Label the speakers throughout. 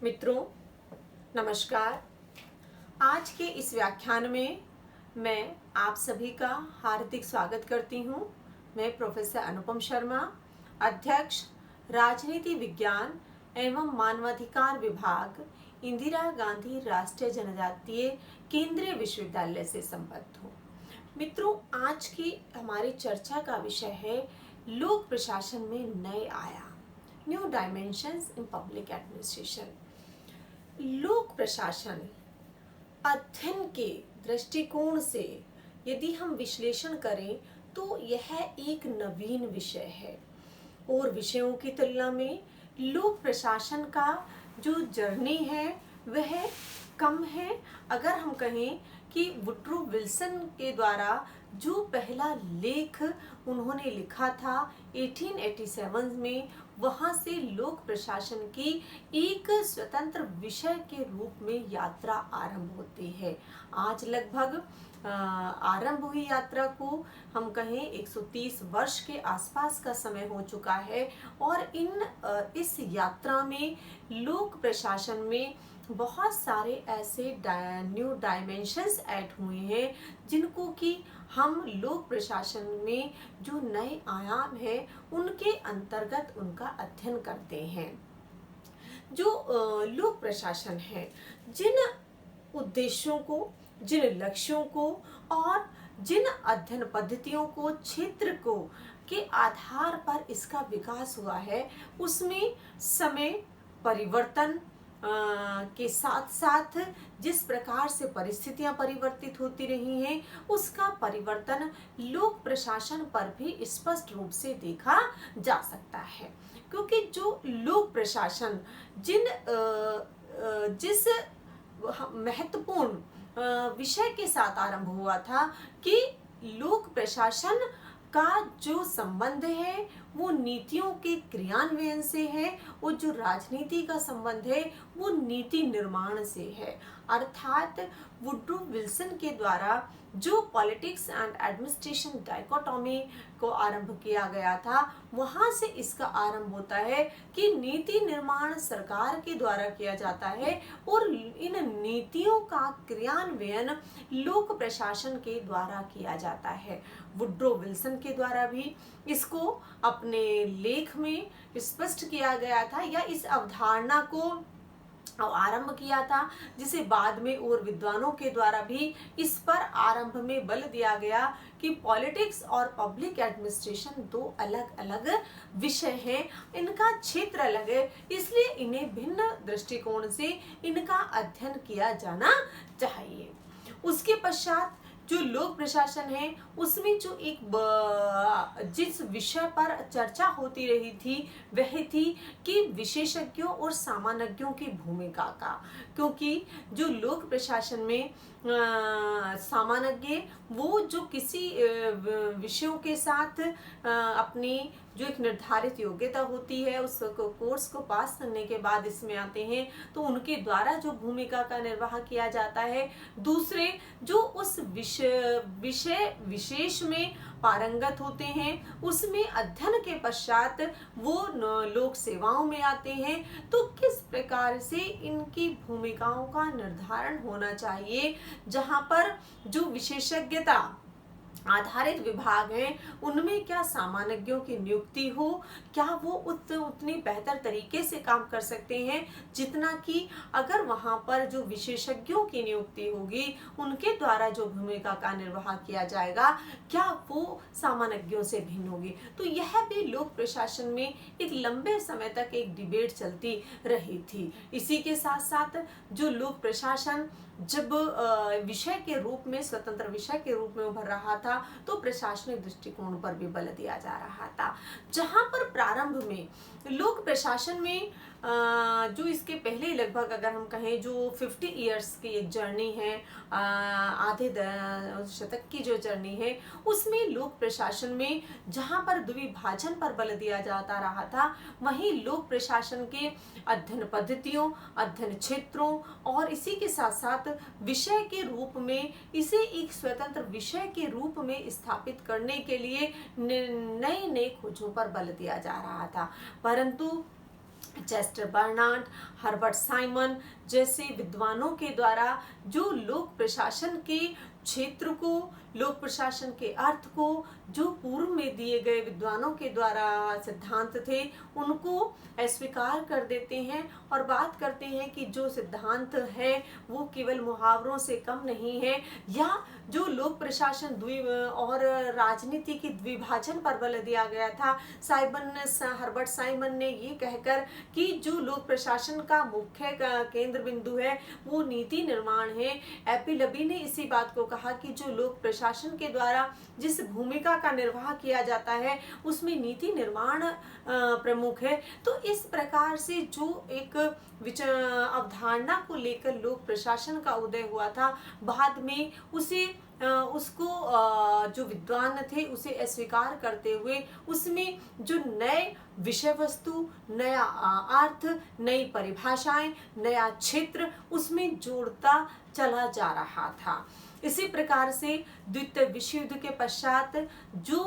Speaker 1: मित्रों, नमस्कार। आज के इस व्याख्यान में मैं आप सभी का हार्दिक स्वागत करती हूँ। मैं प्रोफेसर अनुपम शर्मा, अध्यक्ष राजनीति विज्ञान एवं मानवाधिकार विभाग, इंदिरा गांधी राष्ट्रीय जनजातीय केंद्रीय विश्वविद्यालय से संबद्ध हूँ। मित्रों, आज की हमारी चर्चा का विषय है लोक प्रशासन में नए आयाम, new dimensions in public administration. लोक प्रशासन अध्ययन के दृष्टिकोण से यदि हम विश्लेषण करें तो यह एक नवीन विषय है और विषयों की तुलना में लोक प्रशासन का जो जर्नी है वह कम है। अगर हम कहें कि वुड्रो विल्सन के द्वारा जो पहला लेख उन्होंने लिखा था 1887 में, वहां से लोक प्रशासन की एक स्वतंत्र विषय के रूप में यात्रा आरंभ होती है। आज लगभग आरंभ हुई यात्रा को हम कहें 130 वर्ष के आसपास का समय हो चुका है और इस यात्रा में लोक प्रशासन में बहुत सारे ऐसे न्यू डायमेंशंस ऐड हुए हैं जिनको कि हम लोक प्रशासन में जो नए आयाम है उनके अंतर्गत उनका अध्ययन करते हैं। जो लोक प्रशासन है, जिन उद्देश्यों को, जिन लक्ष्यों को और जिन अध्ययन पद्धतियों को, क्षेत्र को के आधार पर इसका विकास हुआ है, उसमें समय परिवर्तन के साथ साथ जिस प्रकार से परिस्थितियां परिवर्तित होती रही हैं, उसका परिवर्तन लोक प्रशासन पर भी स्पष्ट रूप से देखा जा सकता है। क्योंकि जो लोक प्रशासन जिस महत्वपूर्ण विषय के साथ आरंभ हुआ था कि लोक प्रशासन का जो संबंध है वो नीतियों के क्रियान्वयन से है और जो राजनीति का संबंध है वो नीति निर्माण से है। अर्थात वुड्रो विल्सन के द्वारा जो पॉलिटिक्स एंड एडमिनिस्ट्रेशन डाइकोटॉमी को आरंभ किया गया था, वहां से इसका आरंभ होता है कि नीति निर्माण सरकार के द्वारा किया जाता है और इन नीतियों का क्रियान्वयन लोक प्रशासन के द्वारा किया जाता है। वुड्रो विल्सन के द्वारा भी इसको अपने लेख में स्पष्ट किया गया था या इस अवधारणा को आरंभ किया था, जिसे बाद में और विद्वानों के द्वारा भी इस पर आरंभ में बल दिया गया कि पॉलिटिक्स और पब्लिक एडमिनिस्ट्रेशन दो अलग अलग विषय हैं, इनका क्षेत्र अलग है, इसलिए इन्हें भिन्न दृष्टिकोण से इनका अध्ययन किया जाना चाहिए। उसके पश्चात जो लोक प्रशासन है उसमें जो जिस विषय पर चर्चा होती रही थी वह थी कि विशेषज्ञों और सामान्यों की भूमिका का। क्योंकि जो लोक प्रशासन में सामान्य वो जो किसी विषयों के साथ अपनी जो एक निर्धारित योग्यता होती है उस कोर्स को पास करने के बाद इसमें आते हैं, तो उनके द्वारा जो भूमिका का निर्वाह किया जाता है। दूसरे जो उस विषय विशेष में पारंगत होते हैं, उसमें अध्ययन के पश्चात वो लोक सेवाओं में आते हैं, तो किस प्रकार से इनकी भूमिकाओं का निर्धारण होना चाहिए, जहां पर जो विशेषज्ञता आधारित विभाग हैं उनमें क्या सामान्यों की नियुक्ति हो, क्या वो उतनी बेहतर तरीके से काम कर सकते हैं जितना कि अगर वहां पर जो विशेषज्ञों की नियुक्ति होगी उनके द्वारा जो भूमिका का निर्वाह किया जाएगा क्या वो सामान्यों से भिन्न होगी। तो यह भी लोक प्रशासन में एक लंबे समय तक एक डिबेट चलती रही थी। इसी के साथ साथ जो लोक प्रशासन जब विषय के रूप में, स्वतंत्र विषय के रूप में उभर रहा था, तो प्रशासनिक दृष्टिकोण पर भी बल दिया जा रहा था। जहां पर प्रारंभ में लोक प्रशासन में जो इसके पहले लगभग अगर हम कहें जो 50 इयर्स की एक जर्नी है, आधे शतक की जो जर्नी है, उसमें लोक प्रशासन में जहां पर द्विभाजन पर बल दिया जाता रहा था, वहीं लोक प्रशासन के अध्ययन पद्धतियों, अध्ययन क्षेत्रों और इसी के साथ साथ विषय के रूप में इसे एक स्वतंत्र विषय के रूप में स्थापित करने के लिए नई नई खोजों पर बल दिया जा रहा था। परंतु चेस्टर बर्नार्ड, हर्बर्ट साइमन जैसे विद्वानों के द्वारा जो लोक प्रशासन के क्षेत्र को, लोक प्रशासन के अर्थ को, जो पूर्व में दिए गए विद्वानों के द्वारा सिद्धांत थे, उनको अस्वीकार कर देते हैं और बात करते हैं कि जो सिद्धांत है वो केवल मुहावरों से कम नहीं है, या जो लोक प्रशासन और राजनीति के द्विभाजन पर बल दिया गया था। हर्बर्ट साइमन ने ये कहकर कि जो लोक प्रशासन का मुख्य केंद्र बिंदु है वो नीति निर्माण है। एपिलबी ने इसी बात को कहा कि जो लोक प्रशासन के द्वारा जिस भूमिका का निर्वाह किया जाता है उसमें नीति निर्माण प्रमुख है। तो इस प्रकार से जो एक अवधारणा को लेकर लोक प्रशासन का उदय हुआ था, बाद में उसको जो विद्वान थे उसे अस्वीकार करते हुए उसमें जो नए विषय वस्तु, नया अर्थ, नई परिभाषाएं, नया क्षेत्र उसमें जोड़ता चला जा रहा था। इसी प्रकार से द्वितीय विश्व युद्ध के पश्चात जो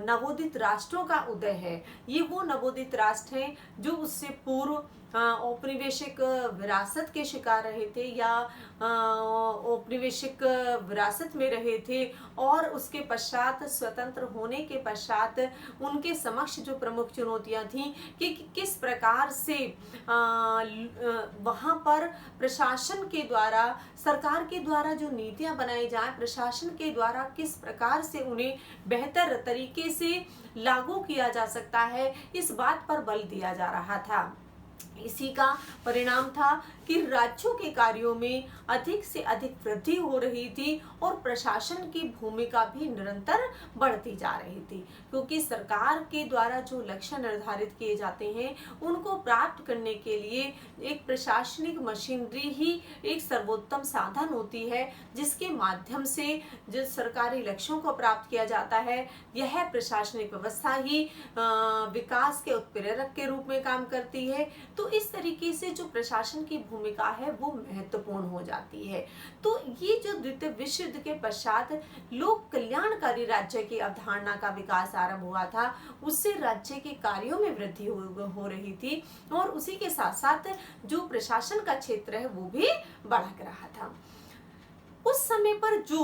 Speaker 1: नवोदित राष्ट्रों का उदय है, ये वो नवोदित राष्ट्र हैं जो उससे पूर्व औपनिवेशिक विरासत के शिकार रहे थे या औपनिवेशिक विरासत में रहे थे, और उसके पश्चात स्वतंत्र होने के पश्चात उनके समक्ष जो प्रमुख चुनौतियां थीं कि किस प्रकार से वहां पर प्रशासन के द्वारा, सरकार के द्वारा जो नीतियां बनाई जाए, प्रशासन के द्वारा किस प्रकार से उन्हें बेहतर तरीके से लागू किया जा सकता है, इस बात पर बल दिया जा रहा था। इसी का परिणाम था कि राज्यों के कार्यों में अधिक से अधिक वृद्धि हो रही थी और प्रशासन की भूमिका भी निरंतर बढ़ती जा रही थी, क्योंकि सरकार के द्वारा जो लक्ष्य निर्धारित किए जाते हैं उनको प्राप्त करने के लिए एक प्रशासनिक मशीनरी ही एक सर्वोत्तम साधन होती है, जिसके माध्यम से जो सरकारी लक्ष्यों को प्राप्त किया जाता है। यह प्रशासनिक व्यवस्था ही विकास के उत्प्रेरक के रूप में काम करती है। तो इस तरीके से जो प्रशासन की भूमिका है वो महत्वपूर्ण हो जाती है। तो ये जो द्वितीय विश्व युद्ध के पश्चात लोक कल्याणकारी राज्य की अवधारणा का विकास आरंभ हुआ था, उससे राज्य के कार्यों में वृद्धि हो रही थी और उसी के साथ साथ जो प्रशासन का क्षेत्र है वो भी बढ़ रहा था। उस समय पर जो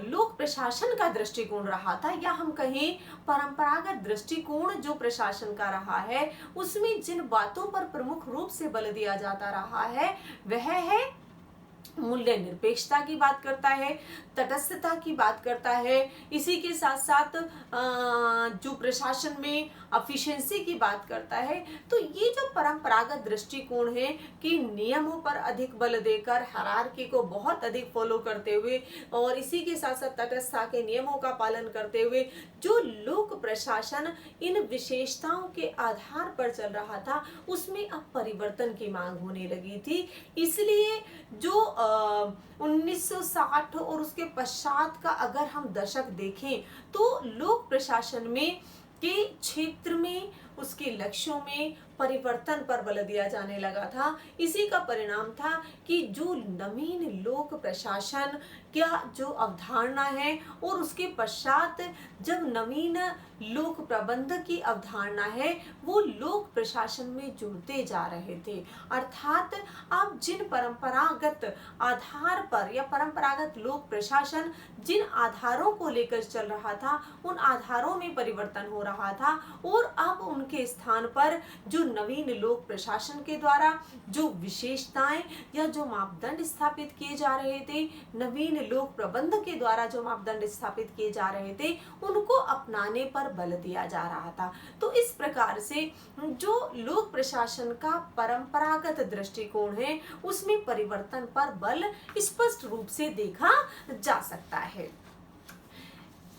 Speaker 1: लोक प्रशासन का दृष्टिकोण रहा था, या हम कहें परंपरागत दृष्टिकोण जो प्रशासन का रहा है, उसमें जिन बातों पर प्रमुख रूप से बल दिया जाता रहा है वह है मूल्य निरपेक्षता की बात करता है, तटस्थता की बात करता है, इसी के साथ साथ जो प्रशासन में एफिशिएंसी की बात करता है। तो ये जो परंपरागत दृष्टिकोण है कि नियमों पर अधिक बल देकर, हायरार्की को बहुत अधिक फॉलो करते हुए और इसी के साथ साथ तटस्थता के नियमों का पालन करते हुए जो लोक प्रशासन इन विशेषताओं के आधार पर चल रहा था, उसमें अब परिवर्तन की मांग होने लगी थी। इसलिए जो 1960 और उसके पश्चात का अगर हम दशक देखें तो लोक प्रशासन में के क्षेत्र में, उसके लक्ष्यों में परिवर्तन पर बल दिया जाने लगा था। इसी का परिणाम था कि जो नवीन लोक प्रशासन क्या जो अवधारणा है और उसके पश्चात जब नवीन लोक प्रबंध की अवधारणा है वो लोक प्रशासन में जुड़ते जा रहे थे। अर्थात अब जिन परंपरागत आधार पर या परंपरागत लोक प्रशासन जिन आधारों को लेकर चल रहा था उन आधारों में परिवर्तन हो रहा था और अब उनके स्थान पर जो नवीन लोक प्रशासन के द्वारा जो विशेषताएं या जो मापदंड स्थापित किए जा रहे थे, नवीन लोक प्रबंध के द्वारा जो मापदंड स्थापित किए जा रहे थे, उनको अपनाने पर बल दिया जा रहा था। तो इस प्रकार से जो लोक प्रशासन का परंपरागत दृष्टिकोण है उसमें परिवर्तन पर बल स्पष्ट रूप से देखा जा सकता है।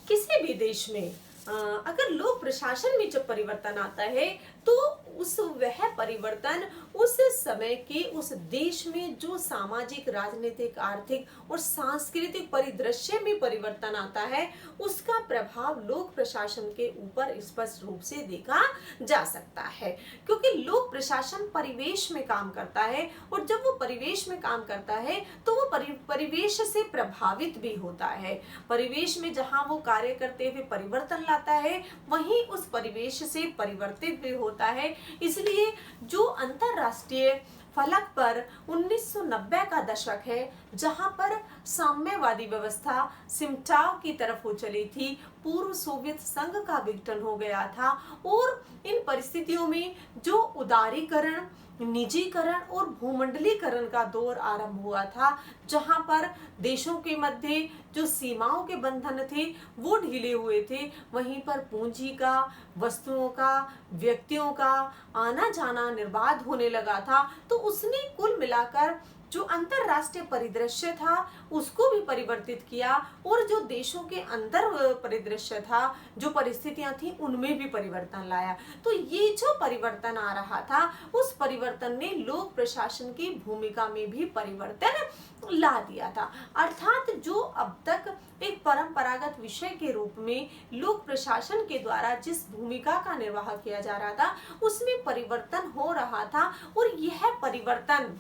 Speaker 1: किसी भी देश में अगर लोक प्रशासन में जब परिवर्तन आता है तो वह परिवर्तन उस समय के उस देश में जो सामाजिक, राजनीतिक, आर्थिक और सांस्कृतिक परिदृश्य में परिवर्तन आता है उसका प्रभाव लोक प्रशासन के ऊपर स्पष्ट रूप से देखा जा सकता है, क्योंकि लोक प्रशासन परिवेश में काम करता है और जब वो परिवेश में काम करता है तो वो परिवेश से प्रभावित भी होता है। परिवेश में जहाँ वो कार्य करते हुए परिवर्तन लाता है वहीं उस परिवेश से परिवर्तित भी होता है। इसलिए जो अंतरराष्ट्रीय फलक पर 1990 का दशक है, जहां पर साम्यवादी व्यवस्था सिमटाव की तरफ हो चली थी, पूर्व सोवियत संघ का विघटन हो गया था, और इन परिस्थितियों में जो उदारीकरण, निजीकरण और भूमंडलीकरण का दौर आरंभ हुआ था, जहां पर देशों के मध्य जो सीमाओं के बंधन थे वो ढीले हुए थे, वहीं पर पूंजी का, वस्तुओं का, व्यक्तियों का आना जाना निर्बाध होने लगा था। तो उसने कुल मिलाकर जो अंतरराष्ट्रीय परिदृश्य था उसको भी परिवर्तित किया, और जो देशों के अंदर परिदृश्य था, जो परिस्थितियां थी, उनमें भी परिवर्तन लाया। तो ये जो परिवर्तन आ रहा था, उस परिवर्तन ने लोक प्रशासन की भूमिका में भी परिवर्तन ला दिया था। अर्थात जो अब तक एक परंपरागत विषय के रूप में लोक प्रशासन के द्वारा जिस भूमिका का निर्वाह किया जा रहा था, उसमें परिवर्तन हो रहा था, और यह परिवर्तन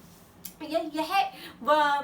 Speaker 1: यह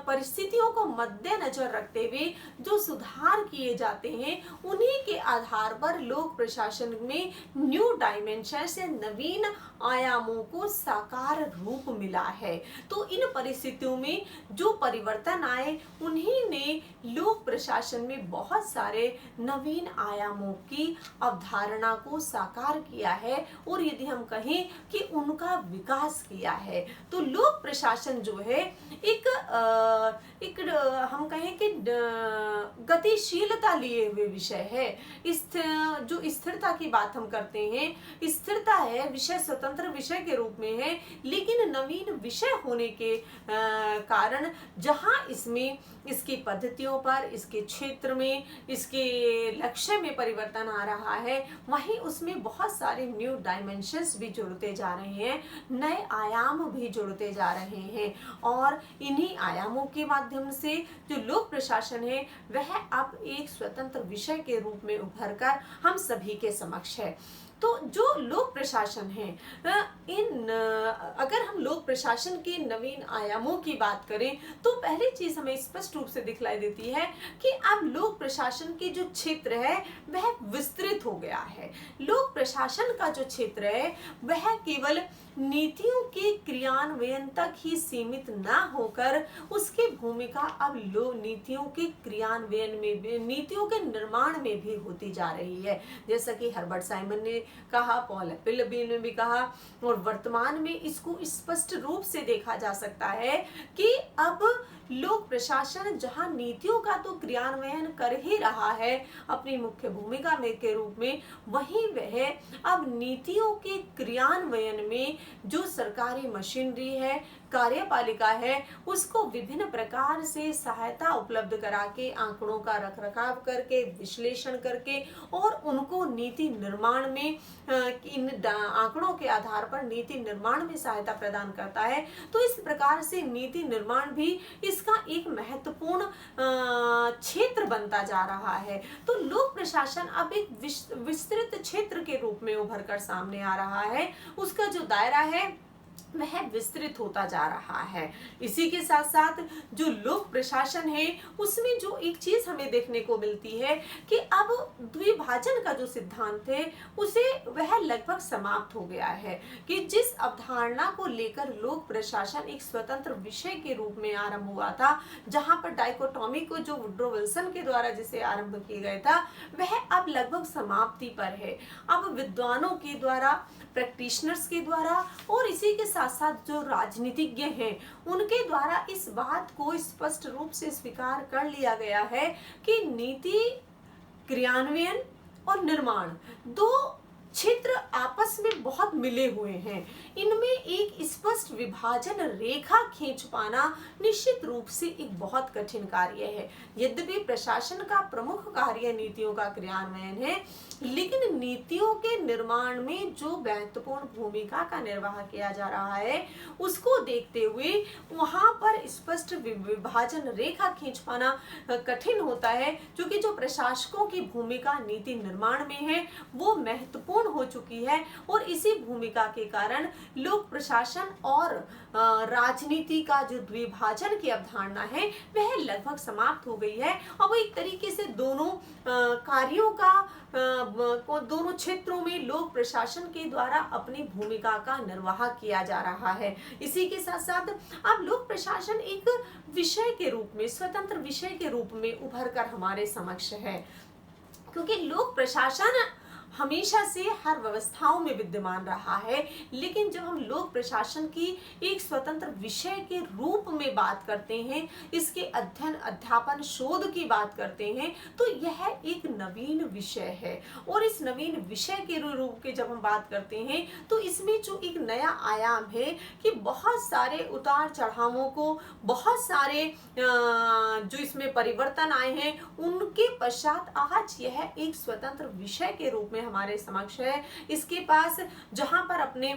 Speaker 1: परिस्थितियों को मद्देनजर रखते हुए जो सुधार किए जाते हैं, उन्हीं के आधार पर लोक प्रशासन में न्यू डायमेंशन से नवीन आयामों को साकार रूप मिला है। तो इन परिस्थितियों में जो परिवर्तन आए, उन्हीं ने लोक प्रशासन में बहुत सारे नवीन आयामों की अवधारणा को साकार किया है, और यदि हम कहें कि उनका विकास किया है, तो लोक प्रशासन जो है एक हम कहें कि गतिशीलता लिए हुए विषय है। जो स्थिरता की बात हम करते हैं, स्थिरता है, विषय स्वतंत्र विषय के रूप में है, लेकिन नवीन विषय होने के कारण जहां इसमें इसकी पद्धतियों पर, इसके क्षेत्र में, इसके लक्ष्य में परिवर्तन आ रहा है, वहीं उसमें बहुत सारे न्यू डायमेंशंस भी जुड़ते जा रहे हैं, नए आयाम भी जुड़ते जा रहे हैं, और इन्हीं आयामों के माध्यम से जो लोक प्रशासन है वह अब एक स्वतंत्र विषय के रूप में उभर कर हम सभी के समक्ष है। तो जो लोक प्रशासन है, अगर हम लोक प्रशासन के नवीन आयामों की बात करें, तो पहली चीज हमें स्पष्ट रूप से दिखलाई देती है कि अब लोक प्रशासन के जो क्षेत्र है वह विस्तृत हो गया है। लोक प्रशासन का जो क्षेत्र है वह केवल नीतियों के क्रियान्वयन तक ही सीमित ना होकर उसकी भूमिका अब नीतियों के क्रियान्वयन में भी, नीतियों के निर्माण में भी होती जा रही है। जैसा कि हर्बर्ट साइमन ने कहा, पॉल एप्पलबी ने भी कहा, और वर्तमान में इसको स्पष्ट रूप से देखा जा सकता है कि अब लोक प्रशासन जहां नीतियों का तो क्रियान्वयन कर ही रहा है अपनी मुख्य भूमिका में के रूप में, वहीं वह अब नीतियों के क्रियान्वयन में जो सरकारी मशीनरी है, कार्यपालिका है, उसको विभिन्न प्रकार से सहायता उपलब्ध करा के, आंकड़ों का रखरखाव करके, विश्लेषण करके, और उनको नीति निर्माण में इन आंकड़ों के आधार पर नीति निर्माण में सहायता प्रदान करता है। तो इस प्रकार से नीति निर्माण भी इसका एक महत्वपूर्ण क्षेत्र बनता जा रहा है। तो लोक प्रशासन अब एक विस्तृत क्षेत्र के रूप में उभर कर सामने आ रहा है, उसका जो दायरा है वह विस्तृत होता जा रहा है। इसी के साथ साथ जो लोक प्रशासन है उसमें जो एक चीज हमें देखने को मिलती है कि अब द्विभाजन का जो सिद्धांत है उसे वह लगभग समाप्त हो गया है, कि जिस अवधारणा को लेकर लोक प्रशासन एक स्वतंत्र विषय के रूप में आरंभ हुआ था, जहां पर डाइकोटॉमी को जो वुड्रो विल्सन के द्वारा जिसे आरंभ किया गया था, वह अब लगभग समाप्ति पर है। अब विद्वानों के द्वारा, प्रैक्टिशनर्स के द्वारा, और इसी के साथ साथ जो राजनीतिज्ञ हैं उनके द्वारा इस बात को स्पष्ट रूप से स्वीकार कर लिया गया है कि नीति क्रियान्वयन और निर्माण दो क्षेत्र आपस में बहुत मिले हुए हैं। इनमें एक स्पष्ट विभाजन रेखा खींच पाना निश्चित रूप से एक बहुत कठिन कार्य है। यद्यपि प्रशासन का प्रमुख कार्य नीतियों का क्रियान्वयन है, लेकिन नीतियों के निर्माण में जो महत्वपूर्ण भूमिका का निर्वाह किया जा रहा है उसको देखते हुए वहां पर स्पष्ट विभाजन रेखा खींच पाना कठिन होता है, क्योंकि जो प्रशासकों की भूमिका नीति निर्माण में है वो महत्वपूर्ण हो चुकी है, और इसी भूमिका के कारण लोक प्रशासन और और राजनीति का जो द्विभाजन की अवधारणा है वह लगभग समाप्त हो गई है और वो एक तरीके से दोनों कार्यों का दोनों क्षेत्रों में लोक प्रशासन के द्वारा अपनी भूमिका का निर्वाह किया जा रहा है। इसी के साथ साथ अब लोक प्रशासन एक विषय के रूप में, स्वतंत्र विषय के रूप में उभर कर हमारे समक्ष है, क्योंकि लोक प्रशासन हमेशा से हर व्यवस्थाओं में विद्यमान रहा है, लेकिन जब हम लोक प्रशासन की एक स्वतंत्र विषय के रूप में बात करते हैं, इसके अध्ययन, अध्यापन, शोध की बात करते हैं, तो यह एक नवीन विषय है। और इस नवीन विषय के रूप के जब हम बात करते हैं तो इसमें जो एक नया आयाम है कि बहुत सारे उतार चढ़ावों को, बहुत सारे जो इसमें परिवर्तन आए हैं, उनके पश्चात आज यह एक स्वतंत्र विषय के रूप में हमारे समक्ष है। इसके पास जहां पर अपने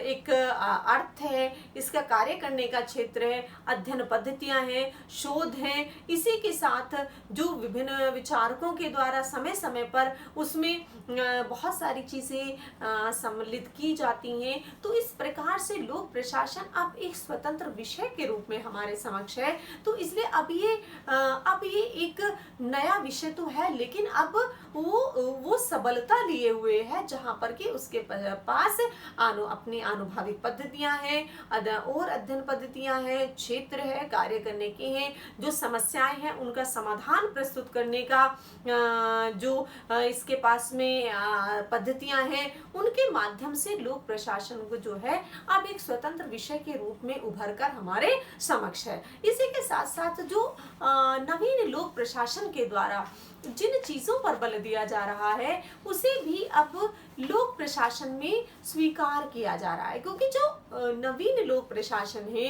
Speaker 1: एक अर्थ है, इसका कार्य करने का क्षेत्र है, अध्ययन पद्धतियां हैं, शोध हैं, इसी के साथ जो विभिन्न विचारकों के द्वारा समय समय पर उसमें बहुत सारी चीजें सम्मिलित की जाती हैं। तो इस प्रकार से लोक प्रशासन अब एक स्वतंत्र विषय के रूप में हमारे समक्ष है। तो इसलिए अब ये एक नया विषय तो है, लेकिन अब वो सबलता लिए हुए है, जहां पर कि उसके पास अपनी आनुभविक पद्धतियां हैं और अध्ययन पद्धतियां हैं, क्षेत्र है, कार्य करने के हैं, जो समस्याएं हैं उनका समाधान प्रस्तुत करने का जो इसके पास में पद्धतियां हैं, उनके माध्यम से लोक प्रशासन को जो है अब एक स्वतंत्र विषय के रूप में उभर कर हमारे समक्ष है। इसी के साथ साथ जो नवीन लोक प्रशासन के द्वारा जिन चीजों पर बल दिया जा रहा है उसे भी अब लोक प्रशासन में स्वीकार किया जा रहा है, क्योंकि जो नवीन लोक प्रशासन है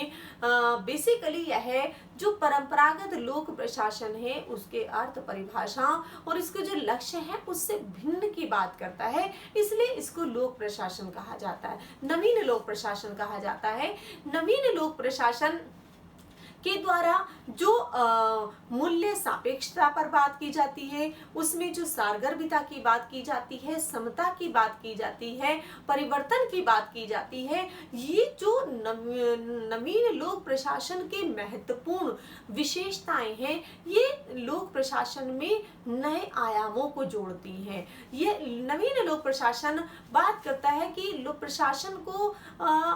Speaker 1: बेसिकली यह है जो परंपरागत लोक प्रशासन है उसके अर्थ, परिभाषा और इसके जो लक्ष्य है उससे भिन्न की बात करता है, इसलिए इसको लोक प्रशासन कहा जाता है, नवीन लोक प्रशासन कहा जाता है। नवीन लोक प्रशासन के द्वारा जो मूल्य सापेक्षता पर बात की जाती है, उसमें जो सारगर्भिता की बात की जाती है, समता की बात की जाती है, परिवर्तन की बात की जाती है, ये जो नवीन लोक प्रशासन के महत्वपूर्ण विशेषताएं हैं, ये लोक प्रशासन में नए आयामों को जोड़ती हैं। ये नवीन लोक प्रशासन बात करता है कि लोक प्रशासन को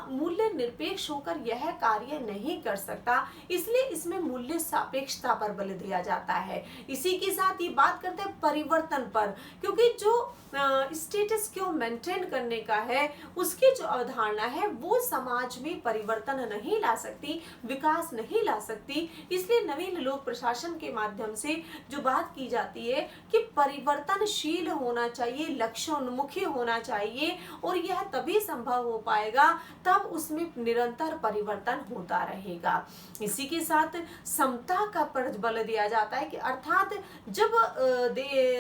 Speaker 1: मूल्य निरपेक्ष होकर यह कार्य नहीं कर सकता, इसलिए इसमें मूल्य सापेक्षता पर बल दिया जाता है। इसी के साथ ये बात करते हैं परिवर्तन पर, क्योंकि जो स्टेटस क्यो मेंटेन करने का है उसकी जो अवधारणा है वो समाज में परिवर्तन नहीं ला सकती, विकास नहीं ला सकती। इसलिए नवीन लोक प्रशासन के माध्यम से जो बात की जाती है कि परिवर्तनशील होना चाहिए, लक्ष्योन्मुखी होना चाहिए, और यह तभी संभव हो पाएगा तब उसमें निरंतर परिवर्तन होता रहेगा। इसी के साथ समता का पर बल दिया जाता है कि अर्थात जब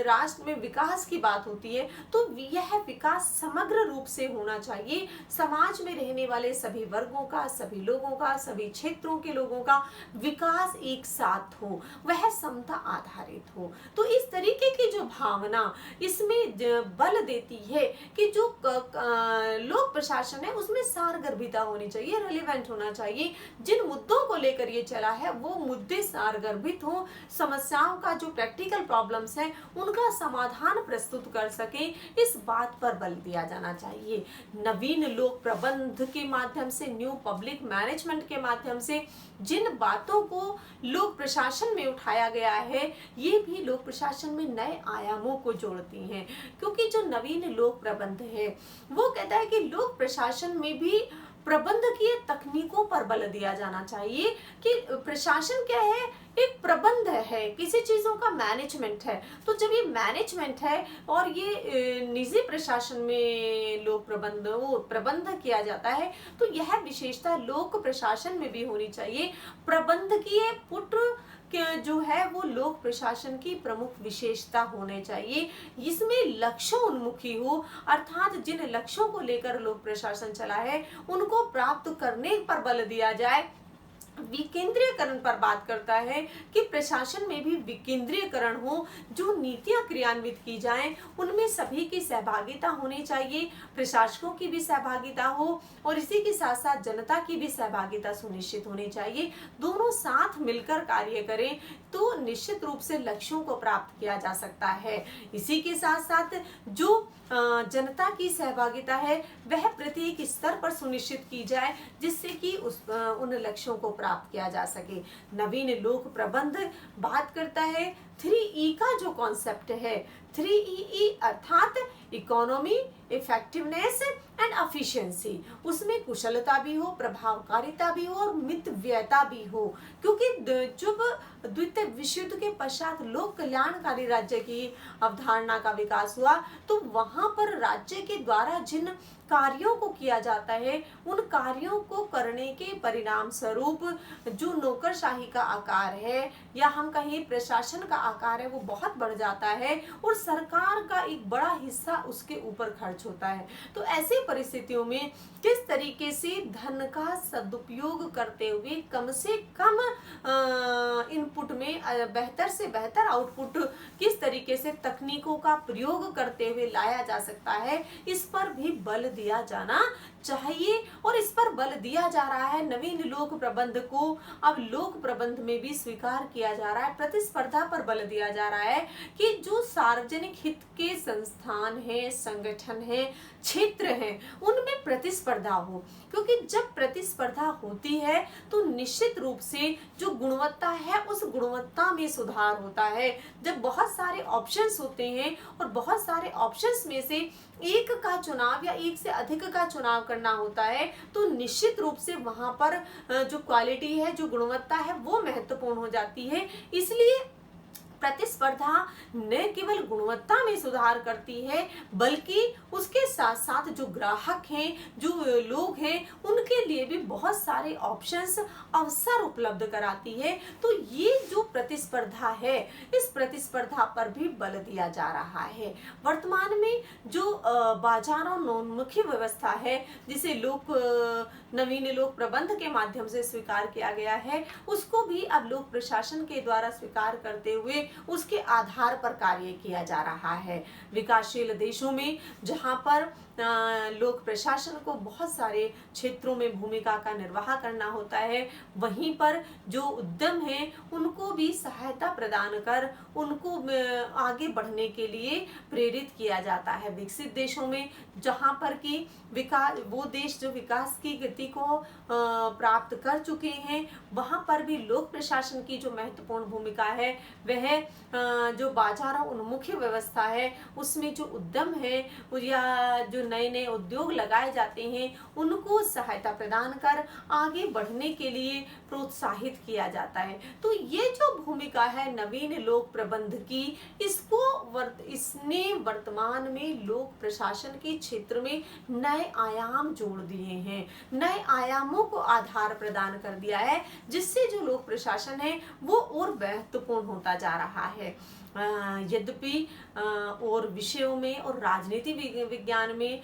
Speaker 1: राष्ट्र में विकास की बात होती है तो यह विकास समग्र रूप से होना चाहिए, समाज में रहने वाले सभी वर्गों का, सभी लोगों का, सभी क्षेत्रों के लोगों का विकास एक साथ हो, वह समता आधारित हो। तो इस तरीके की जो भावना इसमें बल देती है कि जो लोक प्रशासन है उसमें सारगर्भिता होनी चाहिए, रिलेवेंट होना चाहिए, जिन मुद्दों को लेकर ये चला है वो मुद्दे सारगर्भित हो, समस्याओं का जो प्रैक्टिकल प्रॉब्लम्स हैं उनका समाधान प्रस्तुत कर सके, इस बात पर बल दिया जाना चाहिए। नवीन लोक प्रबंध के माध्यम से, न्यू पब्लिक मैनेजमेंट के माध्यम से जिन बातों को लोक प्रशासन में उठाया गया है ये भी लोक प्रशासन में नए आयामों को जोड़ती हैं, क्योंकि जो नवीन लोक प्रबंध है वो कहता है कि लोक प्रशासन में भी प्रबंधकीय तकनीकों पर बल दिया जाना चाहिए कि प्रशासन क्या है, एक प्रबंध है, किसी चीजों का मैनेजमेंट है। तो जब ये मैनेजमेंट है और ये निजी प्रशासन में लोक प्रबंध किया जाता है तो यह विशेषता लोक प्रशासन में भी होनी चाहिए। प्रबंधकीय पुट जो है वो लोक प्रशासन की प्रमुख विशेषता होने चाहिए, इसमें लक्ष्य उन्मुखी हो, अर्थात जिन लक्ष्यों को लेकर लोक प्रशासन चला है उनको प्राप्त करने पर बल दिया जाए, विकेंद्रीयकरण पर बात करता है कि प्रशासन में भी विकेंद्रीयकरण हो, जो नीतियां क्रियान्वित की जाएं उनमें सभी की सहभागिता होनी चाहिए, प्रशासकों की भी सहभागिता हो और इसी के साथ साथ जनता की भी सहभागिता सुनिश्चित होनी चाहिए। दोनों साथ मिलकर कार्य करें तो निश्चित रूप से लक्ष्यों को प्राप्त किया जा सकता है। इसी के साथ साथ जो जनता की सहभागिता है वह प्रत्येक स्तर पर सुनिश्चित की जाए, जिससे कि उन लक्ष्यों को प्राप्त किया जा सके। नवीन लोक प्रबंध बात करता है 3E का जो कॉन्सेप्ट है, 3EE अर्थात इकोनॉमी, इफेक्टिवनेस एंड एफिशिएंसी। उसमें कुशलता भी हो, प्रभावकारिता भी हो और मितव्ययता भी हो, क्योंकि जब द्वितीय विश्व युद्ध के पश्चात लोक कल्याणकारी राज्य की अवधारणा का विकास हुआ तो वहां पर राज्य के द्वारा जिन कार्यों को किया जाता है उन कार्यों को करने के परिणाम स्वरूप जो नौकरशाही का आकार है या हम कहें प्रशासन का आकार है वो बहुत बढ़ जाता है और सरकार का एक बड़ा हिस्सा उसके ऊपर खर्च होता है। तो ऐसी परिस्थितियों में किस तरीके से धन का सदुपयोग करते हुए कम से कम इनपुट में बेहतर से बेहतर आउटपुट किस तरीके से तकनीकों का प्रयोग करते हुए लाया जा सकता है, इस पर भी बल दिया जाना चाहिए। और इस पर बल दिया जा रहा है नवीन लोक प्रबंध को अब लोक प्रबंध में भी स्वीकार किया जा रहा है। प्रतिस्पर्धा पर बल दिया जा रहा है कि जो सार्वजनिक हित के संस्थान हैं, संगठन हैं, क्षेत्र हैं, उनमें प्रतिस्पर्धा हो, क्योंकि जब प्रतिस्पर्धा होती है तो निश्चित रूप से जो गुणवत्ता है उस गुणवत्ता में सुधार होता है। जब बहुत सारे ऑप्शंस होते हैं और बहुत सारे ऑप्शंस में से एक का चुनाव या एक से अधिक का चुनाव करना होता है तो निश्चित रूप से वहां पर जो क्वालिटी है, जो गुणवत्ता है वो महत्वपूर्ण हो जाती है। इसलिए प्रतिस्पर्धा न केवल गुणवत्ता में सुधार करती है बल्कि उसके साथ साथ जो ग्राहक हैं, जो लोग हैं, उनके लिए भी बहुत सारे ऑप्शंस, अवसर उपलब्ध कराती है। तो ये जो प्रतिस्पर्धा है इस प्रतिस्पर्धा पर भी बल दिया जा रहा है। वर्तमान में जो बाजारोन्मुखी व्यवस्था है जिसे नवीन लोक प्रबंध के माध्यम से स्वीकार किया गया है उसको भी अब लोक प्रशासन के द्वारा स्वीकार करते हुए उसके आधार पर कार्य किया जा रहा है। विकासशील देशों में जहां पर लोक प्रशासन को बहुत सारे क्षेत्रों में भूमिका का निर्वाह करना होता है, वहीं पर जो उद्यम हैं उनको भी सहायता प्रदान कर उनको आगे बढ़ने के लिए प्रेरित किया जाता है। विकसित देशों में जहां पर कि वो देश जो विकास की गति को प्राप्त कर चुके हैं वहां पर भी लोक प्रशासन की जो महत्वपूर्ण भूमिका है वह जो बाजारों उन्मुखी व्यवस्था है उसमें जो उद्यम है या जो नए नए उद्योग लगाए जाते हैं उनको सहायता प्रदान कर आगे बढ़ने के लिए प्रोत्साहित किया जाता है। तो ये जो भूमिका है नवीन लोक प्रबंध की, इसने वर्तमान में लोक प्रशासन के क्षेत्र में नए आयाम जोड़ दिए हैं, नए आयामों को आधार प्रदान कर दिया है, जिससे जो लोक प्रशासन है वो और महत्वपूर्ण होता जा रहा है। यद्यपि और विषयों में और राजनीति विज्ञान में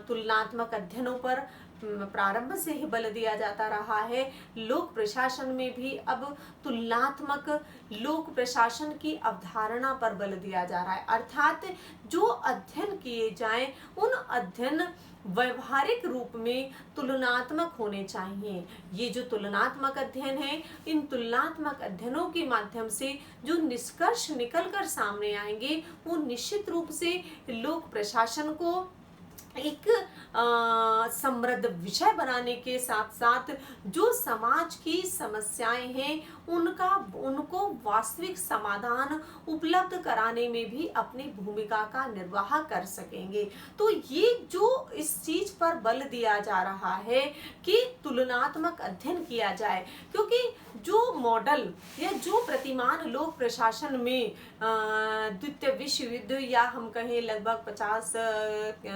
Speaker 1: तुलनात्मक अध्ययनों पर प्रारंभ से ही बल दिया जाता रहा है, लोक प्रशासन में भी अब तुलनात्मक लोक प्रशासन की अवधारणा पर बल दिया जा रहा है। अर्थात जो अध्ययन किए जाएं उन अध्ययन व्यवहारिक रूप में तुलनात्मक होने चाहिए। ये जो तुलनात्मक अध्ययन है, इन तुलनात्मक अध्ययनों के माध्यम से जो निष्कर्ष निकलकर सामने आएंगे वो निश्चित रूप से लोक प्रशासन को एक समृद्ध विषय बनाने के साथ साथ जो समाज की समस्याएं हैं उनको वास्तविक समाधान उपलब्ध कराने में भी अपनी भूमिका का निर्वाह कर सकेंगे। तो ये जो इस चीज पर बल दिया जा रहा है कि तुलनात्मक अध्ययन किया जाए, क्योंकि जो मॉडल या जो प्रतिमान लोक प्रशासन में द्वितीय विश्व युद्ध या हम कहें लगभग 50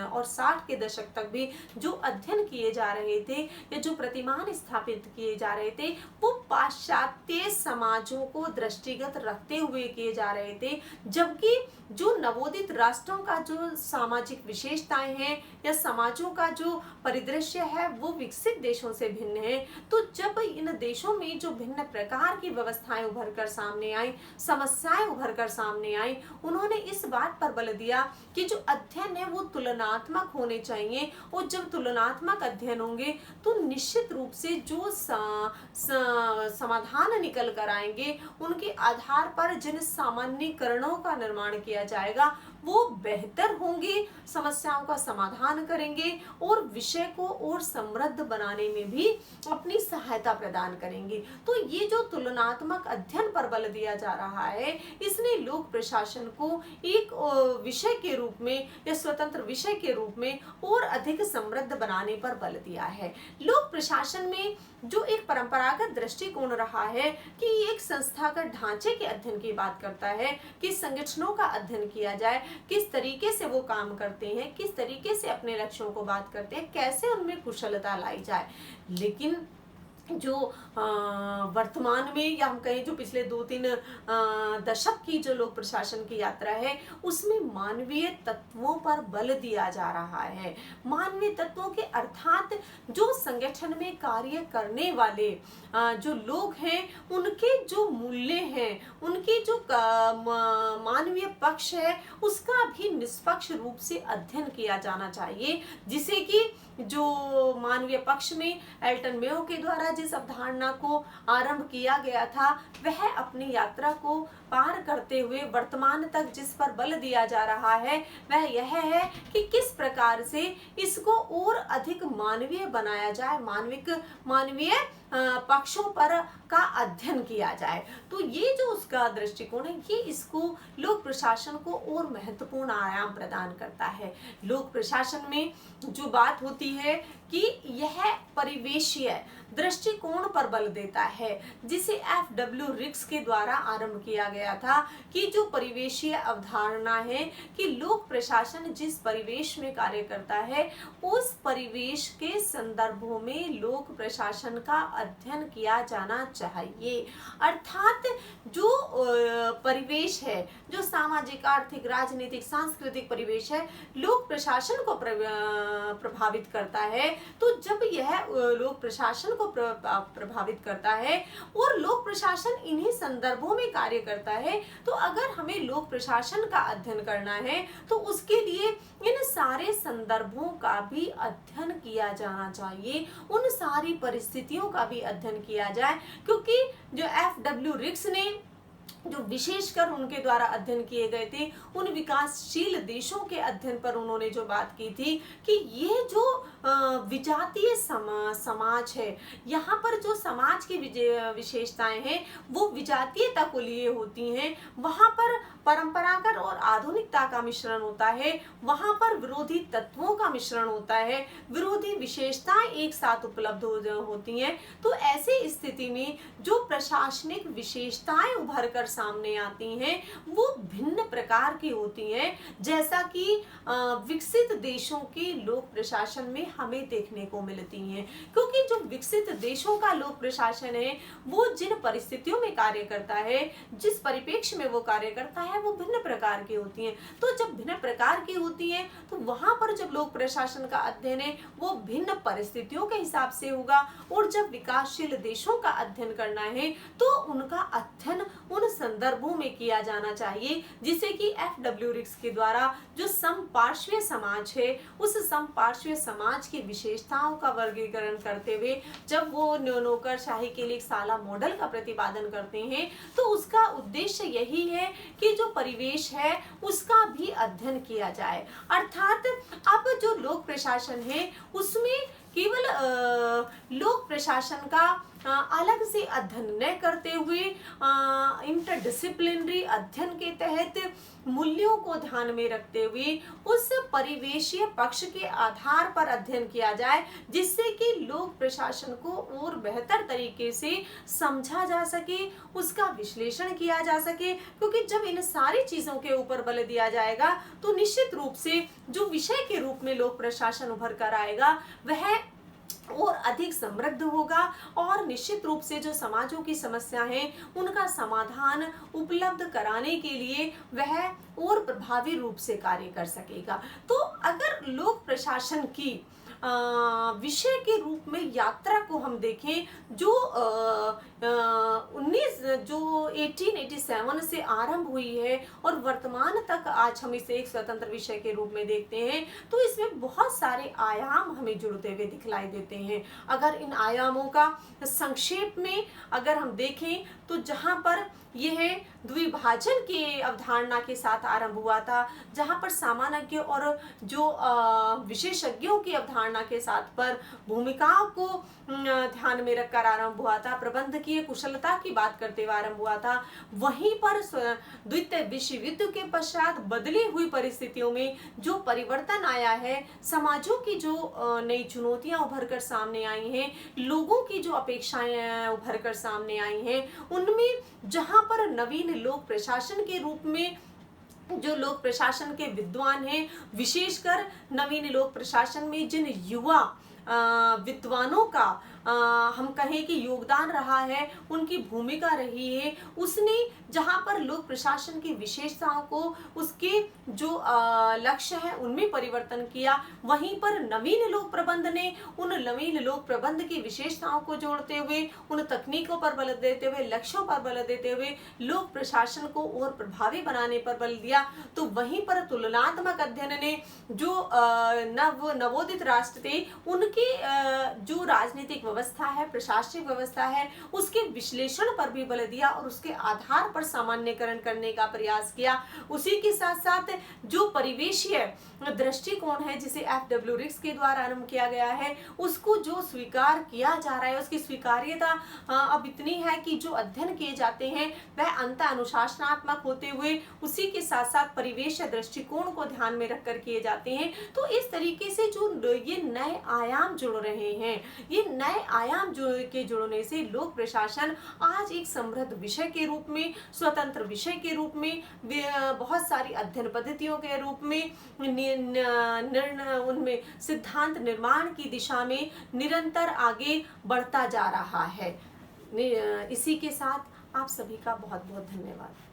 Speaker 1: और 60 के दशक तक भी जो अध्ययन किए जा रहे थे या जो प्रतिमान स्थापित किए जा रहे थे, वो पाश्चात्य समाजों को दृष्टिगत रखते हुए किए जा रहे थे, जबकि जो नवोदित राष्ट्रों का जो सामाजिक विशेषताएं हैं या समाजों का जो परिदृश्य है वो विकसित देशों से भिन्न है। तो जब इन देशों में जो भिन्न प्रकार की व्यवस्थाएं उभर कर सामने आई, समस्याएं उभर कर सामने आई, उन्होंने इस बात पर बल दिया कि जो अध्ययन है वो तुलनात्मक होने चाहिए, और जब तुलनात्मक अध्ययन होंगे तो निश्चित रूप से जो समाधान निकल कर आएंगे उनके आधार पर जिन सामान्यीकरणों का निर्माण किया जाएगा वो बेहतर होंगे, समस्याओं का समाधान करेंगे और विषय को और समृद्ध बनाने में भी अपनी सहायता प्रदान करेंगे। तो ये जो तुलनात्मक अध्ययन पर बल दिया जा रहा है, इसने लोक प्रशासन को एक विषय के रूप में या स्वतंत्र विषय के रूप में और अधिक समृद्ध बनाने पर बल दिया है। लोक प्रशासन में जो एक परंपरागत दृष्टिकोण रहा है कि एक संस्थागत ढांचे के अध्ययन की बात करता है कि संगठनों का अध्ययन किया जाए, किस तरीके से वो काम करते हैं, किस तरीके से अपने लक्ष्यों को बात करते हैं, कैसे उनमें कुशलता लाई जाए। लेकिन जो वर्तमान में या हम कहें जो पिछले 2-3 दशक की जो लोक प्रशासन की यात्रा है, उसमें मानवीय तत्वों पर बल दिया जा रहा है। मानवीय तत्वों के अर्थात जो संगठन में कार्य करने वाले जो लोग हैं, उनके जो मूल्य हैं, उनके जो मानवीय पक्ष है, उसका भी निष्पक्ष रूप से अध्ययन किया जाना चाहिए, जिसे कि जो मानवीय पक्ष में एल्टन मेयो के द्वारा जिस अवधारणा को आरंभ किया गया था, वह अपनी यात्रा को पार करते हुए वर्तमान तक जिस पर बल दिया जा रहा है वह यह है कि किस प्रकार से इसको और अधिक मानवीय बनाया जाए, मानवीय पक्षों पर का अध्ययन किया जाए। तो ये जो उसका दृष्टिकोण है, ये इसको लोक प्रशासन को और महत्वपूर्ण आयाम प्रदान करता है। लोक प्रशासन में जो बात होती है कि यह परिवेशीय दृष्टिकोण पर बल देता है, जिसे एफ.डब्ल्यू. रिक्स के द्वारा आरंभ किया गया था कि जो परिवेशीय अवधारणा है कि लोक प्रशासन जिस परिवेश में कार्य करता है, उस परिवेश के संदर्भों में लोक प्रशासन का अध्ययन किया जाना चाहिए। अर्थात जो परिवेश है, जो सामाजिक, आर्थिक, राजनीतिक, सांस्कृतिक परिवेश है, लोक प्रशासन को प्रभावित करता है। तो जब यह लोक प्रशासन को प्रभावित करता है और लोक प्रशासन इन्हीं संदर्भों में कार्य करता है, तो अगर हमें लोक प्रशासन का अध्ययन करना है तो उसके लिए इन सारे संदर्भों का भी अध्ययन किया जाना चाहिए, उन सारी परिस्थितियों का भी अध्ययन किया जाए। क्योंकि जो एफ.डब्ल्यू. रिक्स ने जो विशेषकर उनके द्वारा अध्ययन किए गए थे, उन विकासशील देशों के अध्ययन पर उन्होंने जो बात की थी कि ये जो विजातीय समाज है, यहाँ पर जो समाज की विशेषताएं हैं वो विजातीयता को लिए होती हैं। वहाँ पर परंपरागत और आधुनिकता का मिश्रण होता है, वहाँ पर विरोधी तत्वों का मिश्रण होता है, विरोधी विशेषताएं एक साथ उपलब्ध होती हैं। तो ऐसे स्थिति में जो प्रशासनिक विशेषताएं उभर कर सामने आती हैं वो भिन्न प्रकार की होती हैं, जैसा कि विकसित देशों के लोक प्रशासन में हमें देखने को मिलती हैं। क्योंकि जो विकसित देशों का लोक प्रशासन है वो जिन परिस्थितियों में कार्य करता है, जिस परिप्रेक्ष्य में वो कार्य करता है, वो भिन्न प्रकार की होती हैं। तो जब भिन्न प्रकार की होती है तो वहां पर जब लोक प्रशासन का अध्ययन है वो भिन्न परिस्थितियों के हिसाब से होगा, और जब विकासशील देशों का अध्ययन करना है तो उनका अध्ययन उन संदर्भों में किया जाना चाहिए, जिसे कि एफ.डब्ल्यू. रिक्स के द्वारा जो समपार्श्वीय समाज है, उस समपार्श्वीय समाज की विशेषताओं का वर्गीकरण करते हुए जब वो नौकरशाही के लिए एक साला मॉडल का प्रतिपादन करते हैं, तो उसका उद्देश्य यही है कि जो परिवेश है उसका भी अध्ययन किया जाए। अर्थात अब जो लोक प्रशासन है उसमें केवल लोक प्रशासन का अलग से अध्ययन न करते हुए इंटरडिसिप्लिनरी अध्ययन के तहत मूल्यों को ध्यान में रखते हुए उस परिवेशीय पक्ष के आधार पर अध्ययन किया जाए, जिससे कि लोक प्रशासन को और बेहतर तरीके से समझा जा सके, उसका विश्लेषण किया जा सके। क्योंकि जब इन सारी चीजों के ऊपर बल दिया जाएगा तो निश्चित रूप से जो विषय के रूप में लोक प्रशासन उभर कर आएगा वह और अधिक समृद्ध होगा और निश्चित रूप से जो समाजों की समस्या है उनका समाधान उपलब्ध कराने के लिए वह और प्रभावी रूप से कार्य कर सकेगा। तो अगर लोक प्रशासन की विषय के रूप में यात्रा को हम देखें, जो 1887 से आरंभ हुई है और वर्तमान तक आज हम इसे एक स्वतंत्र विषय के रूप में देखते हैं, तो इसमें बहुत सारे आयाम हमें जुड़ते हुए दिखलाई देते हैं। अगर इन आयामों का संक्षेप में अगर हम देखें तो जहां पर यह द्विभाजन के अवधारणा के साथ आरंभ हुआ था, जहां पर सामान्यज्ञ और जो विशेषज्ञों की अवधारणा के साथ पर भूमिकाओं को ध्यान में रखकर आरंभ हुआ था, प्रबंधकीय कुशलता की बात करते हुए आरंभ हुआ था, वहीं पर द्वितीय विश्व युद्ध के पश्चात बदली हुई परिस्थितियों में जो परिवर्तन आया है, समाजों की जो नई चुनौतियां उभर कर सामने आई हैं, लोगों की जो अपेक्षाएं उभर कर सामने आई हैं, उनमें जहां पर नवीन लोक प्रशासन के रूप में जो लोक प्रशासन के विद्वान हैं, विशेषकर नवीन लोक प्रशासन में जिन युवा विद्वानों का हम कहें कि योगदान रहा है, उनकी भूमिका रही है, उसने जहां पर लोक प्रशासन की विशेषताओं को उसके जो लक्ष्य है उनमें परिवर्तन किया, वहीं पर नवीन लोक प्रबंध ने उन नवीन लोक प्रबंध की विशेषताओं को जोड़ते हुए, उन तकनीकों पर बल देते हुए, लक्ष्यों पर बल देते हुए लोक प्रशासन को और प्रभावी बनाने पर बल दिया। तो वहीं पर तुलनात्मक अध्ययन ने जो नवोदित राष्ट्र थे उनकी जो राजनीतिक व्यवस्था है, प्रशासनिक व्यवस्था है, उसके विश्लेषण पर भी बल दिया और उसके आधार पर सामान्यकरण करने का प्रयास किया। उसी के साथ साथ जो परिवेशीय दृष्टिकोण है जिसे FW रिक्स के द्वारा आरंभ किया गया है, उसको जो स्वीकार किया जा रहा है, उसकी स्वीकार्यता अब इतनी है कि जो अध्ययन किए जाते हैं वह अंत अनुशासनात्मक होते हुए उसी के साथ साथ परिवेश दृष्टिकोण को ध्यान में रखकर किए जाते हैं। तो इस तरीके से जो ये नए आयाम जुड़ रहे हैं, ये नए आयाम के जुड़ने से लोक प्रशासन आज एक समृद्ध विषय के रूप में, स्वतंत्र विषय के रूप में, बहुत सारी अध्ययन पद्धतियों के रूप में, उनमें सिद्धांत निर्माण की दिशा में निरंतर आगे बढ़ता जा रहा है। इसी के साथ आप सभी का बहुत बहुत धन्यवाद।